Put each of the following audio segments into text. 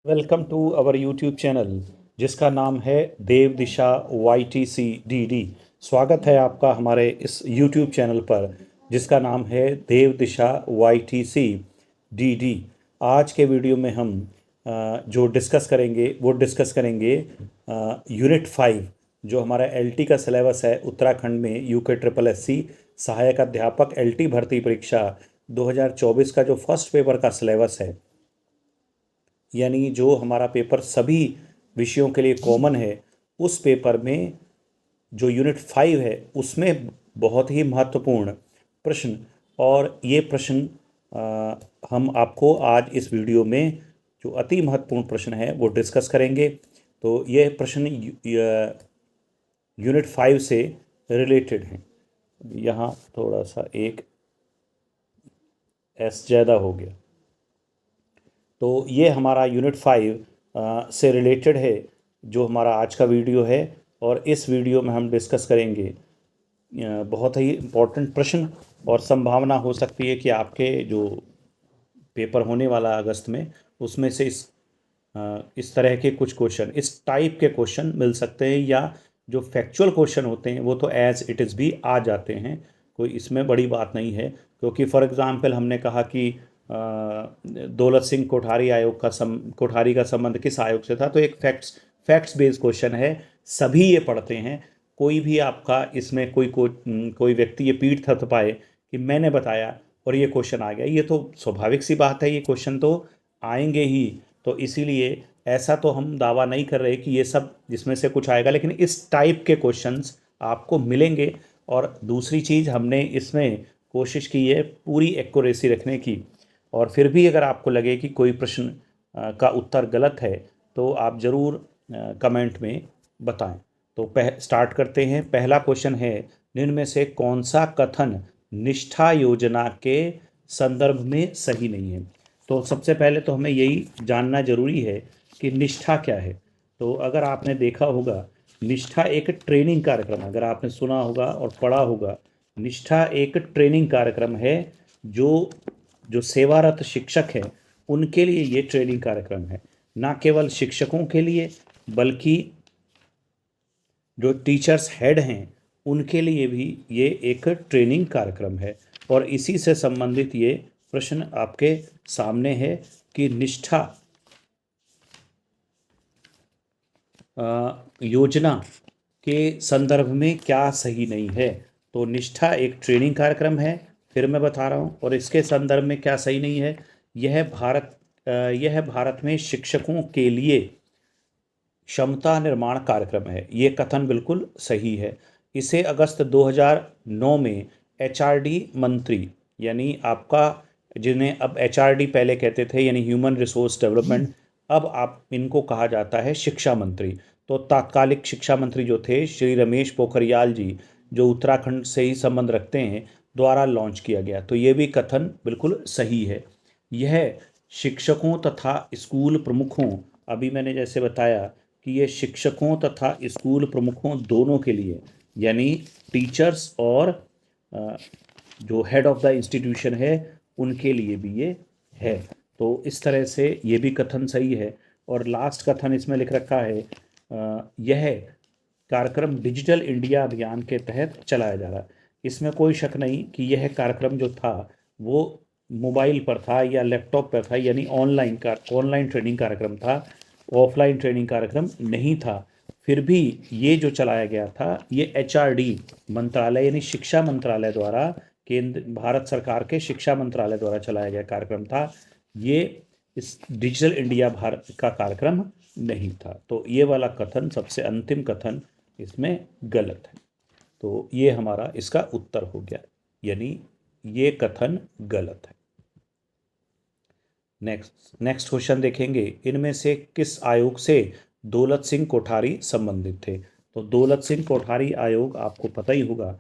Welcome to our YouTube channel जिसका नाम है देव दिशा YTC DD। स्वागत है आपका हमारे इस यूट्यूब चैनल पर जिसका नाम है देव दिशा YTC DD। आज के वीडियो में हम जो डिस्कस करेंगे यूनिट 5 जो हमारा LT का सिलेबस है उत्तराखंड में UKSSC सहायक अध्यापक LT भर्ती परीक्षा 2024 का जो फर्स्ट पेपर का सिलेबस है, यानी जो हमारा पेपर सभी विषयों के लिए कॉमन है, उस पेपर में जो यूनिट 5 है उसमें बहुत ही महत्वपूर्ण प्रश्न और ये प्रश्न हम आपको आज इस वीडियो में जो अति महत्वपूर्ण प्रश्न है वो डिस्कस करेंगे। तो ये प्रश्न यूनिट 5 से रिलेटेड हैं। यहाँ थोड़ा सा एक एस ज़्यादा हो गया। तो ये हमारा यूनिट 5 से रिलेटेड है जो हमारा आज का वीडियो है, और इस वीडियो में हम डिस्कस करेंगे बहुत ही इम्पोर्टेंट प्रश्न, और संभावना हो सकती है कि आपके जो पेपर होने वाला अगस्त में उसमें से इस तरह के कुछ क्वेश्चन, इस टाइप के क्वेश्चन मिल सकते हैं, या जो फैक्चुअल क्वेश्चन होते हैं वो तो एज इट इज़ भी आ जाते हैं, कोई इसमें बड़ी बात नहीं है। क्योंकि फॉर एग्ज़ाम्पल हमने कहा कि दौलत सिंह कोठारी का संबंध किस आयोग से था, तो एक फैक्ट्स बेस्ड क्वेश्चन है, सभी ये पढ़ते हैं। कोई भी आपका इसमें कोई व्यक्ति ये पीठ थपथपाए कि मैंने बताया और ये क्वेश्चन आ गया, ये तो स्वाभाविक सी बात है, ये क्वेश्चन तो आएंगे ही। तो इसीलिए ऐसा तो हम दावा नहीं कर रहे कि ये सब जिसमें से कुछ आएगा, लेकिन इस टाइप के क्वेश्चंस आपको मिलेंगे। और दूसरी चीज़, हमने इसमें कोशिश की है पूरी एक्यूरेसी रखने की, और फिर भी अगर आपको लगे कि कोई प्रश्न का उत्तर गलत है तो आप ज़रूर कमेंट में बताएं। तो स्टार्ट करते हैं। पहला क्वेश्चन है, निम्न में से कौन सा कथन निष्ठा योजना के संदर्भ में सही नहीं है। तो सबसे पहले तो हमें यही जानना जरूरी है कि निष्ठा क्या है। तो अगर आपने देखा होगा, निष्ठा एक ट्रेनिंग कार्यक्रम है, अगर आपने सुना होगा और पढ़ा होगा, निष्ठा एक ट्रेनिंग कार्यक्रम है जो जो सेवारत शिक्षक हैं उनके लिए ये ट्रेनिंग कार्यक्रम है, ना केवल शिक्षकों के लिए बल्कि जो टीचर्स हेड हैं उनके लिए भी ये एक ट्रेनिंग कार्यक्रम है। और इसी से संबंधित ये प्रश्न आपके सामने है कि निष्ठा योजना के संदर्भ में क्या सही नहीं है। तो निष्ठा एक ट्रेनिंग कार्यक्रम है, फिर मैं बता रहा हूँ, और इसके संदर्भ में क्या सही नहीं है। यह भारत में शिक्षकों के लिए क्षमता निर्माण कार्यक्रम है, ये कथन बिल्कुल सही है। इसे अगस्त 2009 में HRD मंत्री, यानी आपका, जिन्हें अब HRD पहले कहते थे यानी ह्यूमन रिसोर्स डेवलपमेंट, अब आप इनको कहा जाता है शिक्षा मंत्री। तो तात्कालिक शिक्षा मंत्री जो थे श्री रमेश पोखरियाल जी, जो उत्तराखंड से ही संबंध रखते हैं, द्वारा लॉन्च किया गया। तो ये भी कथन बिल्कुल सही है। यह शिक्षकों तथा स्कूल प्रमुखों, अभी मैंने जैसे बताया कि ये शिक्षकों तथा स्कूल प्रमुखों दोनों के लिए, यानी टीचर्स और जो हेड ऑफ द इंस्टीट्यूशन है उनके लिए भी ये है। तो इस तरह से ये भी कथन सही है। और लास्ट कथन इसमें लिख रखा है, यह कार्यक्रम डिजिटल इंडिया अभियान के तहत चलाया जा रहा है। इसमें कोई शक नहीं कि यह कार्यक्रम जो था वो मोबाइल पर था या लैपटॉप पर था, यानी ऑनलाइन ट्रेनिंग कार्यक्रम था, ऑफलाइन ट्रेनिंग कार्यक्रम नहीं था। फिर भी ये जो चलाया गया था ये HRD मंत्रालय यानी शिक्षा मंत्रालय द्वारा, केंद्र भारत सरकार के शिक्षा मंत्रालय द्वारा चलाया गया कार्यक्रम था। ये इस डिजिटल इंडिया भारत का कार्यक्रम नहीं था। तो ये वाला कथन, सबसे अंतिम कथन, इसमें गलत है। तो ये हमारा इसका उत्तर हो गया, यानी ये कथन गलत है। नेक्स्ट क्वेश्चन देखेंगे, इनमें से किस आयोग से दौलत सिंह कोठारी संबंधित थे। तो दौलत सिंह कोठारी आयोग आपको पता ही होगा,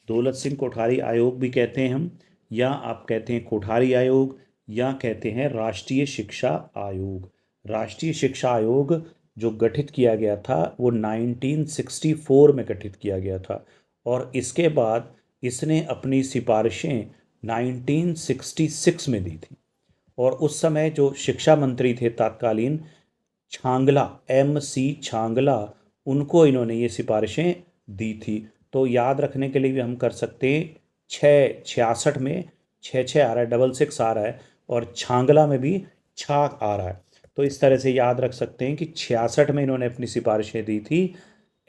दौलत सिंह कोठारी आयोग भी कहते हैं हम, या आप कहते हैं कोठारी आयोग, या कहते हैं राष्ट्रीय शिक्षा आयोग। राष्ट्रीय शिक्षा आयोग जो गठित किया गया था वो 1964 में गठित किया गया था, और इसके बाद इसने अपनी सिफारिशें 1966 में दी थी। और उस समय जो शिक्षा मंत्री थे तत्कालीन, छांगला, MC छांगला, उनको इन्होंने ये सिफारिशें दी थी। तो याद रखने के लिए भी हम कर सकते हैं, 66 में 66 आ रहा है, 66 आ रहा है, और छांगला में भी छा आ रहा है। तो इस तरह से याद रख सकते हैं कि 66 में इन्होंने अपनी सिफारिशें दी थी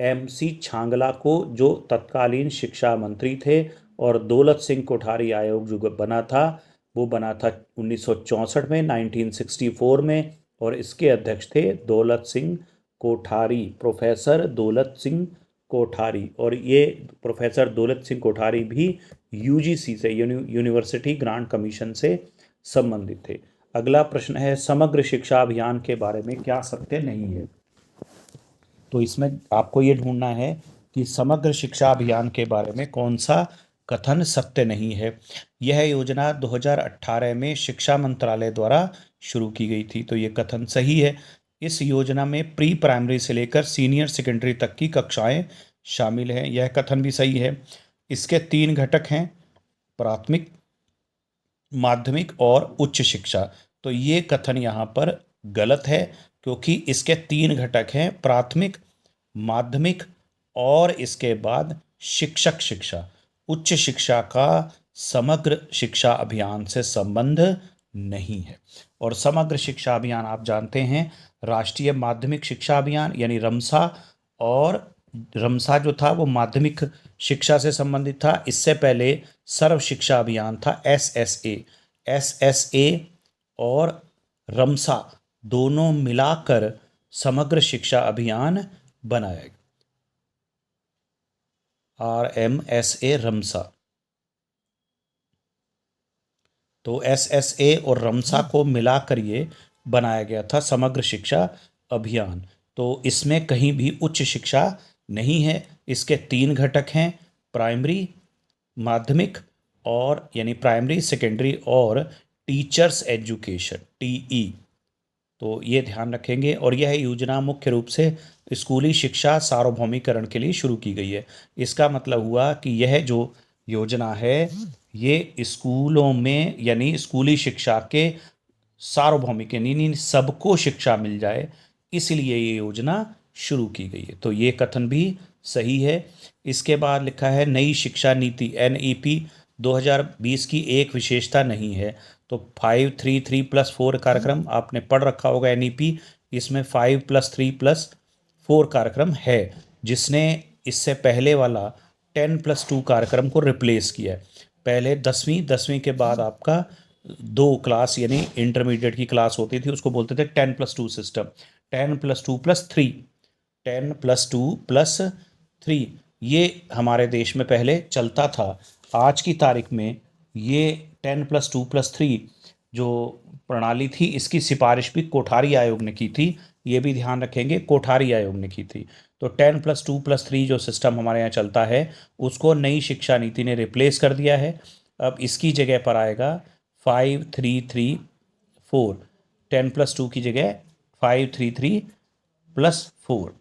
MC छांगला को, जो तत्कालीन शिक्षा मंत्री थे, और दौलत सिंह कोठारी आयोग जो बना था वो बना था 1964 में, 1964 में, और इसके अध्यक्ष थे दौलत सिंह कोठारी, प्रोफेसर दौलत सिंह कोठारी। और ये प्रोफेसर दौलत सिंह कोठारी भी UGC से, यूनिवर्सिटी ग्रांट कमीशन से संबंधित थे। अगला प्रश्न है, समग्र शिक्षा अभियान के बारे में क्या सत्य नहीं है? तो इसमें आपको ये ढूंढना है कि समग्र शिक्षा अभियान के बारे में कौन सा कथन सत्य नहीं है। यह योजना 2018 में शिक्षा मंत्रालय द्वारा शुरू की गई थी, तो ये कथन सही है। इस योजना में प्री प्राइमरी से लेकर सीनियर सेकेंडरी तक की कक्षाएं शामिल हैं, यह कथन भी सही है। इसके 3 घटक हैं, प्राथमिक, माध्यमिक और उच्च शिक्षा। तो ये कथन यहाँ पर गलत है, क्योंकि इसके 3 घटक हैं, प्राथमिक, माध्यमिक और इसके बाद शिक्षक शिक्षा। उच्च शिक्षा का समग्र शिक्षा अभियान से संबंध नहीं है। और समग्र शिक्षा अभियान आप जानते हैं, राष्ट्रीय माध्यमिक शिक्षा अभियान यानी रमसा, और रमसा जो था वो माध्यमिक शिक्षा से संबंधित था। इससे पहले सर्व शिक्षा अभियान था, SSA और रमसा दोनों मिलाकर समग्र शिक्षा अभियान बनाया गया, RMSA रमसा। तो SSA और रमसा को मिलाकर ये बनाया गया था समग्र शिक्षा अभियान। तो इसमें कहीं भी उच्च शिक्षा नहीं है। इसके 3 घटक हैं, प्राइमरी, माध्यमिक और यानी प्राइमरी, सेकेंडरी और टीचर्स एजुकेशन, TE। तो ये ध्यान रखेंगे। और यह योजना मुख्य रूप से स्कूली शिक्षा सार्वभौमिकरण के लिए शुरू की गई है। इसका मतलब हुआ कि यह जो योजना है ये स्कूलों में यानी स्कूली शिक्षा के सार्वभौमिक यानी सबको शिक्षा मिल जाए, इसलिए ये योजना शुरू की गई है। तो ये कथन भी सही है। इसके बाद लिखा है, नई शिक्षा नीति NEP 2020 की एक विशेषता नहीं है। तो 5-3-3+4 कार्यक्रम आपने पढ़ रखा होगा NEP, इसमें 5+3+4 कार्यक्रम है, जिसने इससे पहले वाला 10+2 कार्यक्रम को रिप्लेस किया है। पहले 10वीं के बाद आपका 2 क्लास यानी इंटरमीडिएट की क्लास होती थी, उसको बोलते थे 10+2 सिस्टम, 10+2+3, 10+2+3 ये हमारे देश में पहले चलता था। आज की तारीख में ये 10+2+3 जो प्रणाली थी, इसकी सिफारिश भी कोठारी आयोग ने की थी, ये भी ध्यान रखेंगे, कोठारी आयोग ने की थी। तो 10+2+3 जो सिस्टम हमारे यहाँ चलता है उसको नई शिक्षा नीति ने रिप्लेस कर दिया है। अब इसकी जगह पर आएगा 5-3-3-4, 10+2 की जगह 5-3-3+4।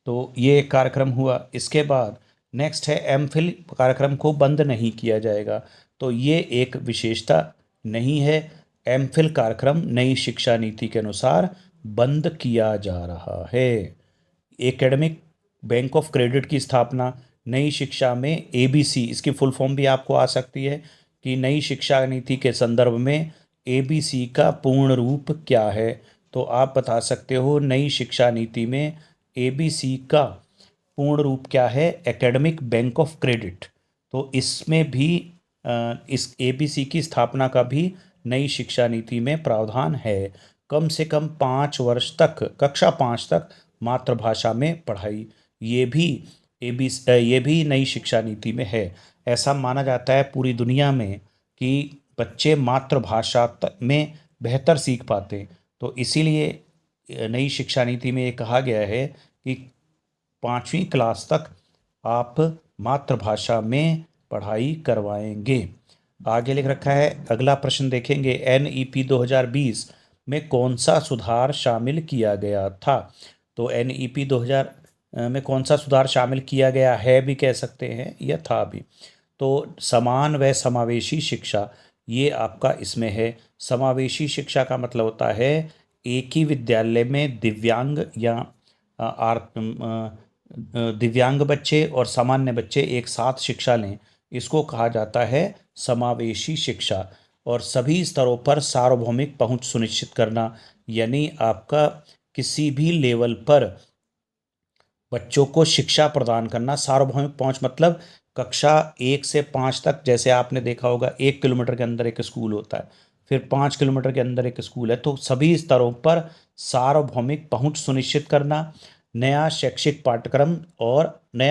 तो ये एक कार्यक्रम हुआ। इसके बाद नेक्स्ट है, MPhil कार्यक्रम को बंद नहीं किया जाएगा। तो ये एक विशेषता नहीं है। MPhil कार्यक्रम नई शिक्षा नीति के अनुसार बंद किया जा रहा है। एकेडमिक बैंक ऑफ क्रेडिट की स्थापना, नई शिक्षा में ABC, इसकी फुल फॉर्म भी आपको आ सकती है कि नई शिक्षा नीति के संदर्भ में ABC का पूर्ण रूप क्या है। तो आप बता सकते हो नई शिक्षा नीति में ABC का पूर्ण रूप क्या है, एकेडमिक बैंक ऑफ क्रेडिट। तो इसमें भी इस ABC की स्थापना का भी नई शिक्षा नीति में प्रावधान है। कम से कम 5 वर्ष तक, कक्षा 5 तक मातृभाषा में पढ़ाई, ये भी नई शिक्षा नीति में है। ऐसा माना जाता है पूरी दुनिया में कि बच्चे मातृभाषा में बेहतर सीख पाते। तो इसीलिए नई शिक्षा नीति में ये कहा गया है कि 5वीं क्लास तक आप मातृभाषा में पढ़ाई करवाएंगे। आगे लिख रखा है, अगला प्रश्न देखेंगे, NEP 2020 में कौन सा सुधार शामिल किया गया था? तो NEP 2000 में कौन सा सुधार शामिल किया गया है भी कह सकते हैं या था भी। तो समान व समावेशी शिक्षा, ये आपका इसमें है। समावेशी शिक्षा का मतलब होता है एक ही विद्यालय में दिव्यांग या दिव्यांग बच्चे और सामान्य बच्चे एक साथ शिक्षा लें, इसको कहा जाता है समावेशी शिक्षा। और सभी स्तरों पर सार्वभौमिक पहुंच सुनिश्चित करना, यानी आपका किसी भी लेवल पर बच्चों को शिक्षा प्रदान करना। सार्वभौमिक पहुंच मतलब कक्षा 1 से 5 तक, जैसे आपने देखा होगा 1 किलोमीटर के अंदर एक स्कूल होता है, फिर 5 किलोमीटर के अंदर एक स्कूल है, तो सभी स्तरों पर सार्वभौमिक पहुंच सुनिश्चित करना। नया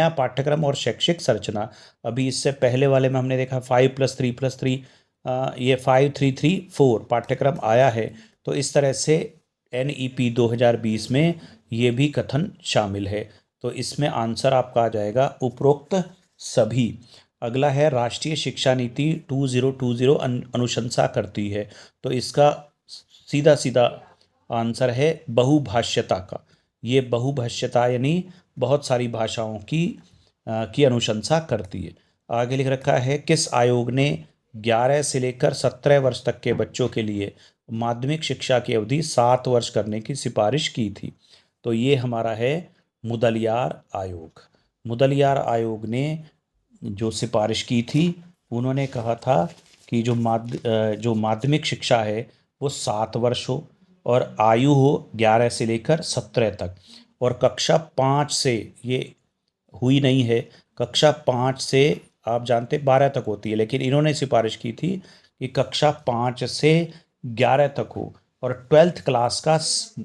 पाठ्यक्रम और शैक्षिक संरचना। अभी इससे पहले वाले में हमने देखा 5+3+3, ये 5-3-3-4 पाठ्यक्रम आया है। तो इस तरह से NEP 2020 में ये भी कथन शामिल है। तो इसमें आंसर आपका आ जाएगा उपरोक्त सभी। अगला है राष्ट्रीय शिक्षा नीति 2020 अनुशंसा करती है, तो इसका सीधा सीधा आंसर है बहुभाषिता का। ये बहुभाषिता यानी बहुत सारी भाषाओं की अनुशंसा करती है। आगे लिख रखा है किस आयोग ने 11 से लेकर 17 वर्ष तक के बच्चों के लिए माध्यमिक शिक्षा की अवधि 7 वर्ष करने की सिफारिश की थी। तो ये हमारा है मुदलियार आयोग। मुदलियार आयोग ने जो सिफारिश की थी, उन्होंने कहा था कि जो माध्यमिक शिक्षा है वो 7 वर्ष हो और आयु हो 11 से लेकर 17 तक, और कक्षा 5 से ये हुई नहीं है। कक्षा 5 से आप जानते 12 तक होती है, लेकिन इन्होंने सिफारिश की थी कि कक्षा 5 से 11 तक हो और 12th क्लास का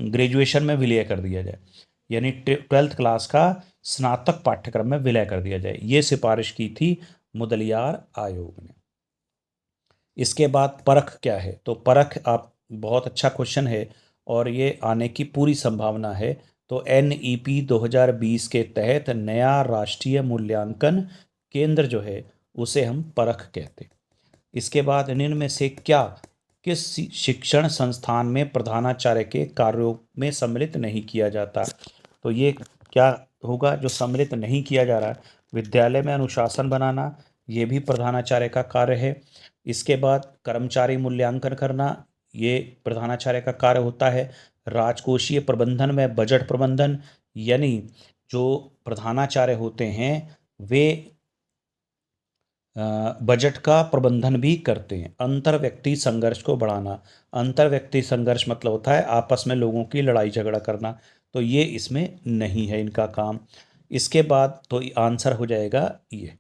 ग्रेजुएशन में विलय कर दिया जाए, यानी 12th क्लास का स्नातक पाठ्यक्रम में विलय कर दिया जाए। ये सिफारिश की थी मुदलियार आयोग ने। इसके बाद परख क्या है, तो परख आप बहुत अच्छा क्वेश्चन है और ये आने की पूरी संभावना है। तो NEP 2020 के तहत नया राष्ट्रीय मूल्यांकन केंद्र जो है उसे हम परख कहते हैं। इसके बाद निम्न में से किस शिक्षण संस्थान में प्रधानाचार्य के कार्यों में सम्मिलित नहीं किया जाता। तो ये क्या होगा जो सम्मिलित नहीं किया जा रहा है। विद्यालय में अनुशासन बनाना, ये भी प्रधानाचार्य का कार्य है। इसके बाद कर्मचारी मूल्यांकन करना, ये प्रधानाचार्य का कार्य होता है। राजकोषीय प्रबंधन में बजट प्रबंधन, यानी जो प्रधानाचार्य होते हैं वे बजट का प्रबंधन भी करते हैं। अंतर व्यक्ति संघर्ष को बढ़ाना, अंतर व्यक्ति संघर्ष मतलब होता है आपस में लोगों की लड़ाई झगड़ा करना, तो ये इसमें नहीं है इनका काम। इसके बाद तो आंसर हो जाएगा ये।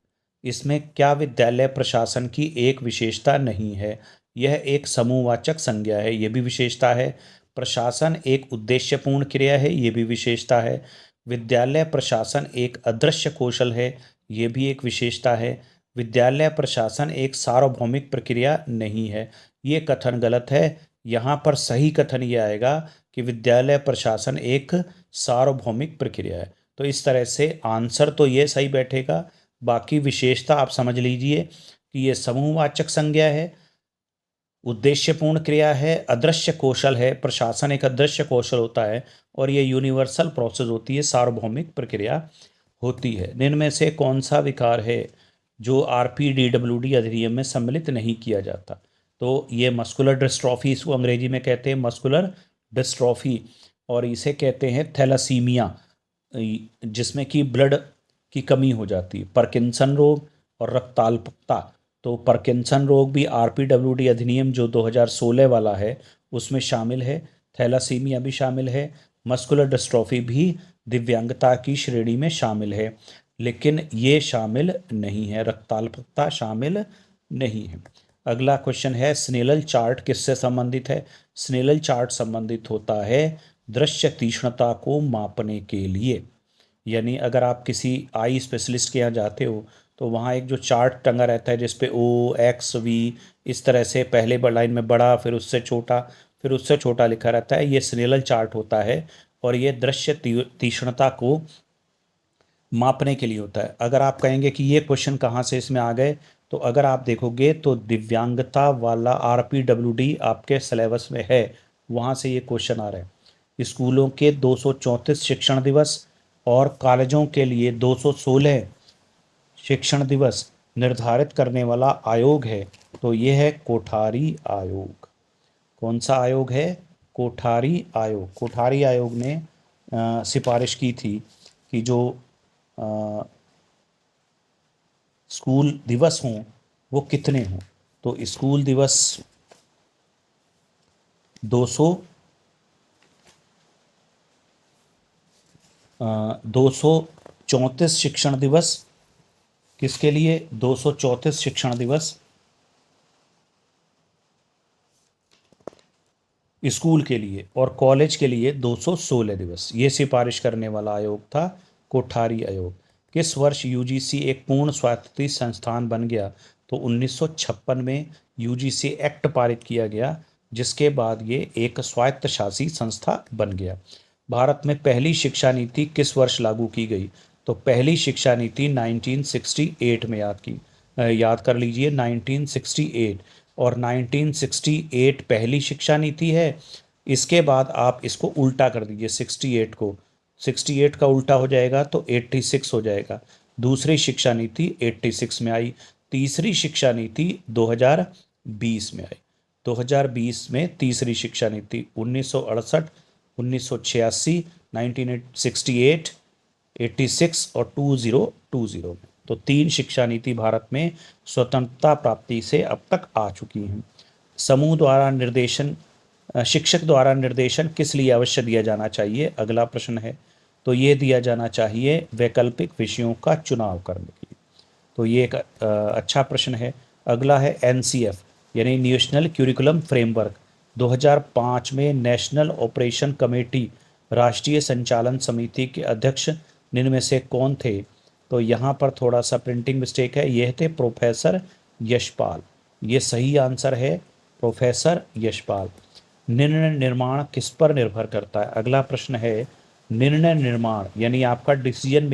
इसमें क्या विद्यालय प्रशासन की एक विशेषता नहीं है, यह एक समूहवाचक संज्ञा है, ये भी विशेषता है। प्रशासन एक उद्देश्यपूर्ण क्रिया है, ये भी विशेषता है। विद्यालय प्रशासन एक अदृश्य कौशल है, ये भी एक विशेषता है। विद्यालय प्रशासन एक सार्वभौमिक प्रक्रिया नहीं है, ये कथन गलत है। यहाँ पर सही कथन ये आएगा कि विद्यालय प्रशासन एक सार्वभौमिक प्रक्रिया है। तो इस तरह से आंसर तो ये सही बैठेगा। बाकी विशेषता आप समझ लीजिए कि ये समूहवाचक संज्ञा है, उद्देश्यपूर्ण क्रिया है, अदृश्य कौशल है। प्रशासन एक अदृश्य कौशल होता है और ये यूनिवर्सल प्रोसेस होती है, सार्वभौमिक प्रक्रिया होती है। निम्न में से कौन सा विकार है जो RPDWD अधिनियम में सम्मिलित नहीं किया जाता। तो ये मस्कुलर डिस्ट्रॉफी, इसको अंग्रेजी में कहते हैं मस्कुलर डिस्ट्रॉफी, और इसे कहते हैं थैलासीमिया, जिसमें कि ब्लड की कमी हो जाती है। पार्किंसन रोग और रक्ताल्पता, तो पार्किंसन रोग भी RPWD अधिनियम जो 2016 वाला है उसमें शामिल है। थैलासीमिया भी शामिल है। मस्कुलर डिस्ट्रॉफी भी दिव्यांगता की श्रेणी में शामिल है, लेकिन ये शामिल नहीं है, रक्ताल्पता शामिल नहीं है। अगला क्वेश्चन है स्नेलल चार्ट किससे संबंधित है। स्नेलल चार्ट संबंधित होता है दृश्य तीक्ष्णता को मापने के लिए, यानी अगर आप किसी आई स्पेशलिस्ट के यहाँ जाते हो तो वहाँ एक जो चार्ट टंगा रहता है जिसपे OXV इस तरह से पहले लाइन में बड़ा, फिर उससे छोटा, फिर उससे छोटा लिखा रहता है, ये स्नेलल चार्ट होता है और ये दृश्य तीक्ष्णता को मापने के लिए होता है। अगर आप कहेंगे कि ये क्वेश्चन कहाँ से इसमें आ गए, तो अगर आप देखोगे तो दिव्यांगता वाला RPWD आपके सिलेबस में है, वहाँ से ये क्वेश्चन आ रहे हैं। स्कूलों के 234 शिक्षण दिवस और कॉलेजों के लिए 216 शिक्षण दिवस निर्धारित करने वाला आयोग है, तो ये है कोठारी आयोग। कौन सा आयोग है? कोठारी आयोग ने सिफारिश की थी कि जो स्कूल दिवस हों वो कितने हों। तो स्कूल दिवस 234 शिक्षण दिवस, किसके लिए 234 शिक्षण दिवस स्कूल के लिए, और कॉलेज के लिए 216 दिवस। ये सिफारिश करने वाला आयोग था कोठारी आयोग। किस वर्ष यूजीसी एक पूर्ण स्वायत्त संस्थान बन गया? तो 1956 में यूजीसी एक्ट पारित किया गया, जिसके बाद ये एक स्वायत्त शासी संस्था बन गया। भारत में पहली शिक्षा नीति किस वर्ष लागू की गई? तो पहली शिक्षा नीति 1968 में याद कर लीजिए 1968। और 1968 पहली शिक्षा नीति है। इसके बाद आप इसको उल्टा कर दीजिए 68 को, 68 का उल्टा हो जाएगा तो 86 हो जाएगा। दूसरी शिक्षा नीति 86 में आई। तीसरी शिक्षा नीति 2020 में आई। 2020 में तीसरी शिक्षा नीति 1968, 1986, 1968, 86 और 2020 में। तो 3 शिक्षा नीति भारत में स्वतंत्रता प्राप्ति से अब तक आ चुकी हैं। समूह द्वारा निर्देशन, शिक्षक द्वारा निर्देशन किस लिए अवश्य दिया जाना चाहिए? अगला प्रश्न है। तो ये दिया जाना चाहिए वैकल्पिक विषयों का चुनाव करने के लिए। तो ये एक अच्छा प्रश्न है। अगला है एनसीएफ यानी नेशनल क्यूरिकुलम फ्रेमवर्क। 2005 में नेशनल ऑपरेशन कमेटी राष्ट्रीय संचालन समिति के अध्यक्ष निम्न में से कौन थे? तो यहाँ पर थोड़ा सा प्रिंटिंग मिस्टेक है, यह थे प्रोफेसर यशपाल। ये सही आंसर है प्रोफेसर यशपाल। निर्णय निर्माण किस पर निर्भर करता है? अगला प्रश्न है निर्णय निर्माण यानी आपका डिसीजन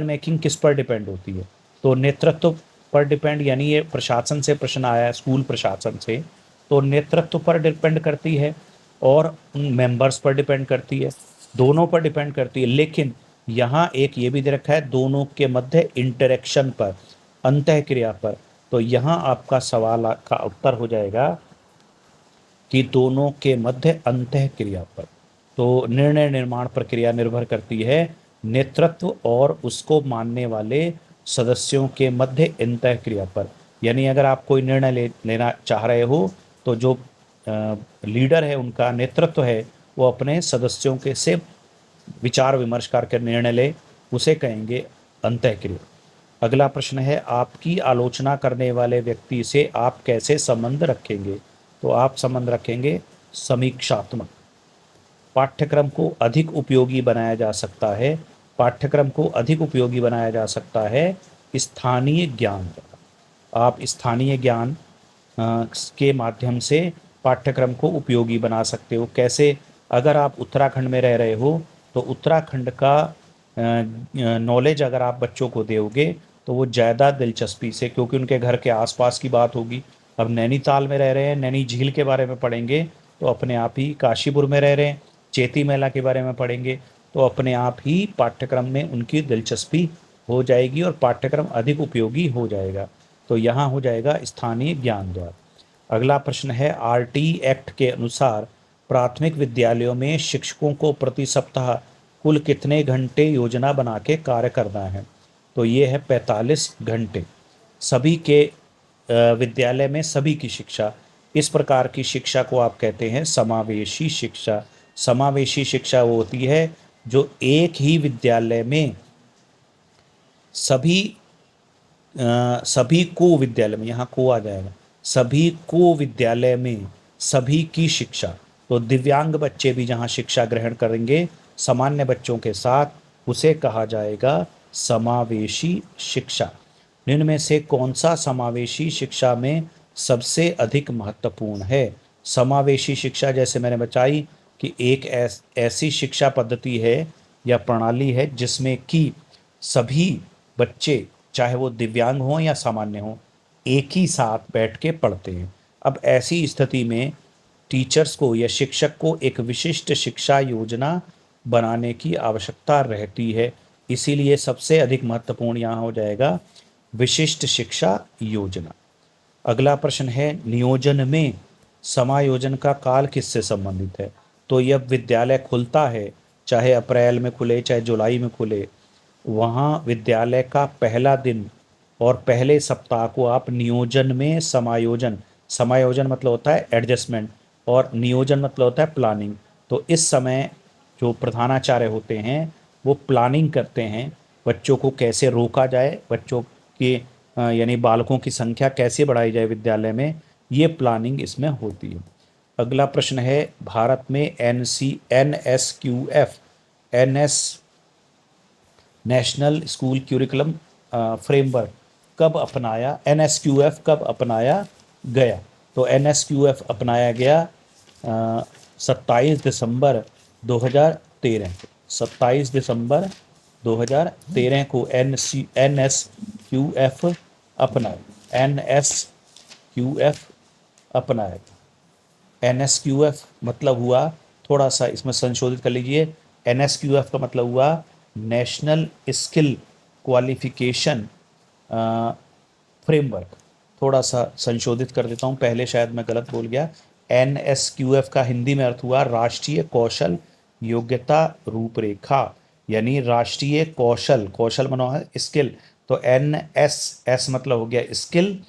मेकिंग किस पर डिपेंड होती है? तो नेतृत्व पर डिपेंड, यानी ये प्रशासन से प्रश्न आया है, स्कूल प्रशासन से, तो नेतृत्व पर डिपेंड करती है और उन मेंबर्स पर डिपेंड करती है, दोनों पर डिपेंड करती है। लेकिन यहाँ एक ये भी दे रखा है दोनों के मध्य इंटरेक्शन पर, अंतःक्रिया पर। तो यहाँ आपका सवाल का उत्तर हो जाएगा कि दोनों के मध्य अंतःक्रिया पर। तो निर्णय निर्माण प्रक्रिया निर्भर करती है नेतृत्व और उसको मानने वाले सदस्यों के मध्य अंतःक्रिया पर। यानी अगर आप कोई निर्णय लेना चाह रहे हो तो जो लीडर है, उनका नेतृत्व है, वो अपने सदस्यों के से विचार विमर्श करके निर्णय ले, उसे कहेंगे अंतःक्रिया। अगला प्रश्न है आपकी आलोचना करने वाले व्यक्ति से आप कैसे संबंध रखेंगे? तो आप संबंध रखेंगे समीक्षात्मक। पाठ्यक्रम को अधिक उपयोगी बनाया जा सकता है, पाठ्यक्रम को अधिक उपयोगी बनाया जा सकता है स्थानीय ज्ञान द्वारा। आप स्थानीय ज्ञान के माध्यम से पाठ्यक्रम को उपयोगी बना सकते हो। कैसे? अगर आप उत्तराखंड में रह रहे हो तो उत्तराखंड का नॉलेज अगर आप बच्चों को दोगे तो वो ज़्यादा दिलचस्पी से, क्योंकि उनके घर के आसपास की बात होगी। अब नैनीताल में रह रहे हैं, नैनी झील के बारे में पढ़ेंगे तो अपने आप ही, काशीपुर में रह रहे हैं, चेती मेला के बारे में पढ़ेंगे तो अपने आप ही पाठ्यक्रम में उनकी दिलचस्पी हो जाएगी और पाठ्यक्रम अधिक उपयोगी हो जाएगा। तो यहाँ हो जाएगा स्थानीय ज्ञान द्वारा। अगला प्रश्न है आरटी एक्ट के अनुसार प्राथमिक विद्यालयों में शिक्षकों को प्रति सप्ताह कुल कितने घंटे योजना बना के कार्य करना है? तो ये है 45 घंटे। सभी के विद्यालय में सभी की शिक्षा, इस प्रकार की शिक्षा को आप कहते हैं समावेशी शिक्षा। समावेशी शिक्षा वो होती है जो एक ही विद्यालय में सभी को विद्यालय में, यहाँ को आ जाएगा, सभी को विद्यालय में सभी की शिक्षा। तो दिव्यांग बच्चे भी जहाँ शिक्षा ग्रहण करेंगे सामान्य बच्चों के साथ, उसे कहा जाएगा समावेशी शिक्षा। निम्न में से कौन सा समावेशी शिक्षा में सबसे अधिक महत्वपूर्ण है? समावेशी शिक्षा जैसे मैंने बताई कि एक ऐसी शिक्षा पद्धति है या प्रणाली है जिसमें कि सभी बच्चे, चाहे वो दिव्यांग हों या सामान्य हों, एक ही साथ बैठ के पढ़ते हैं। अब ऐसी स्थिति में टीचर्स को या शिक्षक को एक विशिष्ट शिक्षा योजना बनाने की आवश्यकता रहती है। इसीलिए सबसे अधिक महत्वपूर्ण यहाँ हो जाएगा विशिष्ट शिक्षा योजना। अगला प्रश्न है नियोजन में समायोजन का काल किससे संबंधित है? तो जब विद्यालय खुलता है, चाहे अप्रैल में खुले चाहे जुलाई में खुले, वहाँ विद्यालय का पहला दिन और पहले सप्ताह को आप नियोजन में समायोजन, समायोजन मतलब होता है एडजस्टमेंट और नियोजन मतलब होता है प्लानिंग। तो इस समय जो प्रधानाचार्य होते हैं वो प्लानिंग करते हैं, बच्चों को कैसे रोका जाए, बच्चों के यानी बालकों की संख्या कैसे बढ़ाई जाए विद्यालय में, ये प्लानिंग इसमें होती है। अगला प्रश्न है, भारत में NSQF national school curriculum framework कब अपनाया, NSQF कब अपनाया गया? तो NSQF अपनाया गया 27 दिसंबर 2013 को। 27 दिसंबर 2013 को NSQF अपनाया, NSQF अपनाया। NSQF मतलब हुआ, थोड़ा सा इसमें संशोधित कर लीजिए, NSQF का मतलब हुआ नेशनल स्किल क्वालिफिकेशन फ्रेमवर्क। थोड़ा सा संशोधित कर देता हूँ, पहले शायद मैं गलत बोल गया। NSQF का हिंदी में अर्थ हुआ राष्ट्रीय कौशल योग्यता रूपरेखा, यानी राष्ट्रीय कौशल, कौशल मानो है स्किल, तो NSS मतलब हो गया स्किल,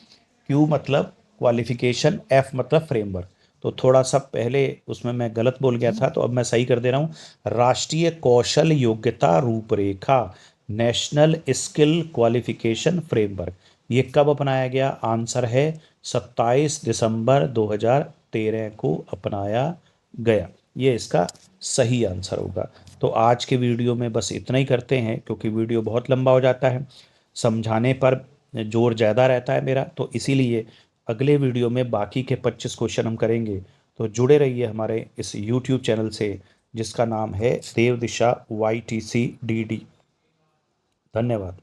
Q मतलब क्वालिफिकेशन, F मतलब फ्रेमवर्क। तो थोड़ा सा पहले उसमें मैं गलत बोल गया था, तो अब मैं सही कर दे रहा हूँ। राष्ट्रीय कौशल योग्यता रूपरेखा, नेशनल स्किल क्वालिफिकेशन फ्रेमवर्क, ये कब अपनाया गया? आंसर है 27 दिसंबर 2013 को अपनाया गया। ये इसका सही आंसर होगा। तो आज के वीडियो में बस इतना ही करते हैं, क्योंकि वीडियो बहुत लंबा हो जाता है, समझाने पर जोर ज़्यादा रहता है मेरा, तो इसीलिए अगले वीडियो में बाकी के 25 क्वेश्चन हम करेंगे। तो जुड़े रहिए हमारे इस YouTube चैनल से, जिसका नाम है देव दिशा YTCDD। धन्यवाद।